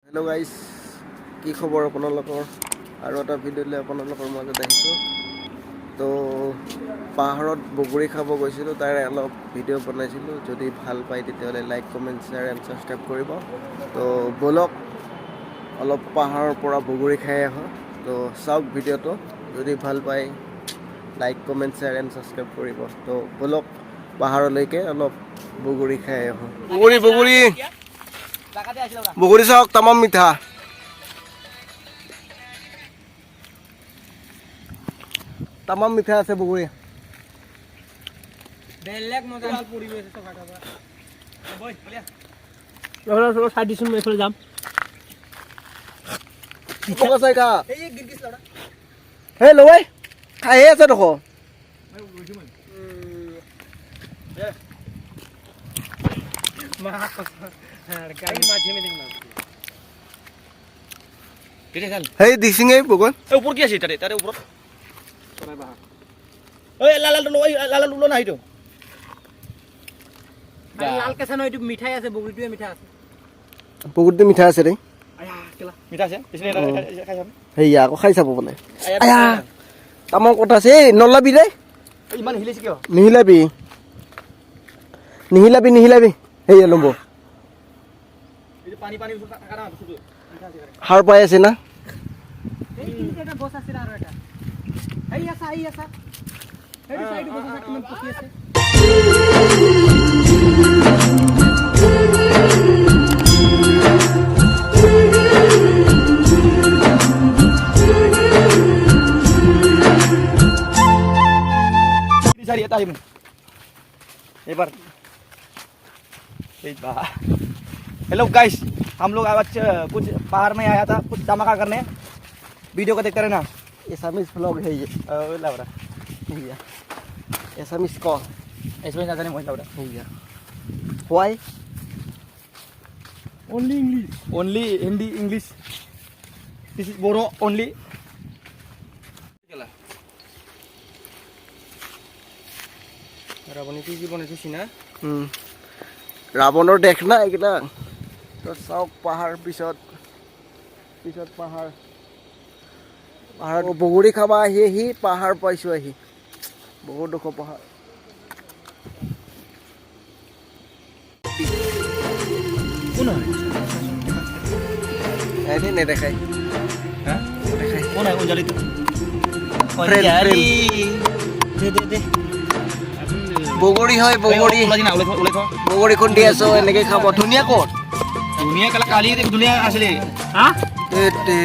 Hello' guys, কি খবৰ আপোনালোকৰ? আৰু এটা ভিডিঅ'লৈ আপোনালোকৰ মাজত আহিছোঁ। তো পাহাৰত বগৰী খাব গৈছিলোঁ, তাৰে অলপ ভিডিঅ' বনাইছিলোঁ। যদি ভাল পায় তেতিয়াহ'লে like, comment, share and subscribe কৰিব। তো ব'লক অলপ পাহাৰৰ পৰা বগৰী খাই আহোঁ। তো চাওক ভিডিঅ'টো, যদি ভাল পায় like, comment, share and subscribe কৰিব। তো ব'লক পাহাৰলৈকে অলপ বগৰী খাই আহোঁ। বগৰী চাওক, তামাম মিঠা। তামাম মিঠা আছে বগৰী। বেলেগ মজা পৰিবেশ আছে ঘাটা পৰা। বই বলিয়া। ৰহ চাই দিছোন মই এইফালে যাম। বগা চাই খা। এই গিৰগিছ লৰা। হে লই খাইহে আছে দেখো। মা গাড়ী মাঝে মে দেখনা। কেটে চাল। হেই দিছিঙে বগন। এই ওপৰ কি আছে তাৰে ওপৰত? চলাই বাহা। ওই লাল উলো নাই তো। লাল কেঁচা নহয়, এইটো মিঠাই আছে, বগৰীটোৱে মিঠা আছে। বগৰীটো মিঠা আছে ৰে। আয়া কেলা মিঠা আছে, পিছনে খাই যাম। হেইয়া আকৌ খাই চাব বোলে। আয়া তামাম কথা আছে, নলাবি ৰে। ইমান হিলিছে কিয়? নিহিলাবি হেইয়া লম্ব। এই পানী থাকা না বস্তুটো। হার পাই আছে না? এই এটা বস আছে আর এটা। এই আসা। এই সাইডে বস আছে, কিমান পকি আছে। सर ये टाइम एक बार हेलो गाइस, हम लोग आज कुछ पहाड़ में आया था कुछ धमाका करने। वीडियो को देखते रहना। एसामिस व्लॉग है ये। लावरा हेइया एसामिस को इसमें ना जाने लावरा हेइया why only Hindi English this is Bodo only. रावणी की बनाइছি না ৰাৱণৰ দেখ না এইকেইটা। তো চাওক পাহাৰ পিছত পাহাৰত বগৰী খাবা আহি পাহাৰ পাইছোঁ আহি। বহুত দুখ পাহাৰ। কোন হয় এনে নেদেখাই। হ্যাঁ দেখাই কোন হয় অঞ্জলি তো ফ্রেন্ড। দে বগৰী হয় বগৰী। বগৰী খুন্দি আছো, এনেকে খাব। ধুনীয়া ক'ত? দুনিয়া কালা কালি দুনিয়া আসলে হা এতে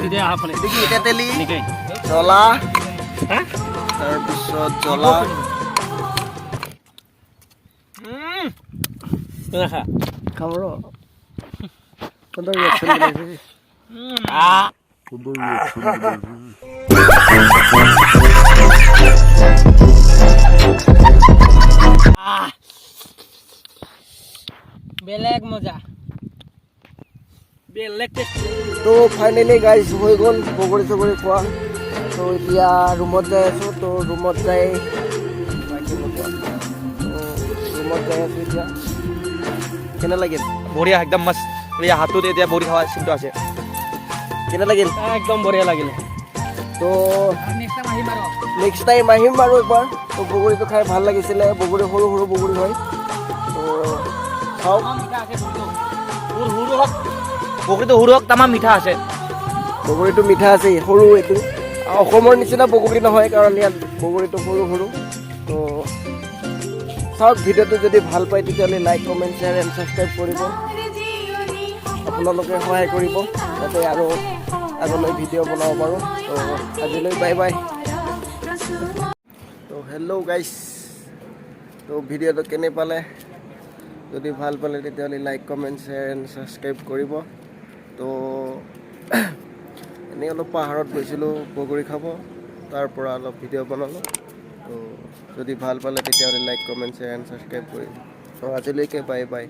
তেতিয়া আহফালে দেখি তেতেলি এনেকে জ্বলা, হা তাৰপিছত জ্বলা দেখা খাব ৰ। কোনটো ৰিয়েকশ্যন দিলে? বেলেগ মজা বেলেগ টেষ্ট। তো ফাইনেলি গাইজ হৈ গ'ল বগৰী চগৰী খোৱা। তো এতিয়া ৰুমত যাই আছোঁ। তো ৰুমত যাই আছোঁ এতিয়া। কেনে লাগিল? বঢ়িয়া একদম মস্ত। এই হাতত এতিয়া বড়ি খাওয়া চিন্তা আছে। কেনে লাগিল? একদম বঢ়িয়া লাগিলে। তো নেক্সট টাইম আহিম বাৰু একবাৰ। তো বগৰীটো খাই ভাল লাগিছিলে। বগৰী সৰু বগৰী হয়। তো খাওক। বগৰীটো সৰু হওক তামাম মিঠা আছে। বগৰীটো মিঠা আছে, সৰু এইটো। অসমৰ নিচিনা বগৰী নহয়, কাৰণ ইয়াত বগৰীটো সৰু। তো চাওক ভিডিঅ'টো, যদি ভাল পায় তেতিয়াহ'লে like, comment, share and subscribe কৰিব। আপোনালোকে সহায় কৰিব যাতে আৰু আগলৈ ভিডিঅ' বনাব পাৰোঁ। তো আজিলৈ বাই বাই। তো হেল্ল' গাইছ, তো ভিডিঅ'টো কেনে পালে? যদি ভাল পালে তেতিয়াহ'লে like, comment, share and subscribe কৰিব। তো এনেই অলপ পাহাৰত গৈছিলোঁ বগৰী খাব, তাৰ পৰা অলপ ভিডিঅ' বনালোঁ। তো যদি ভাল পালে তেতিয়াহ'লে like, comment, share and subscribe কৰিব। তো আজিলৈকে বাই বাই।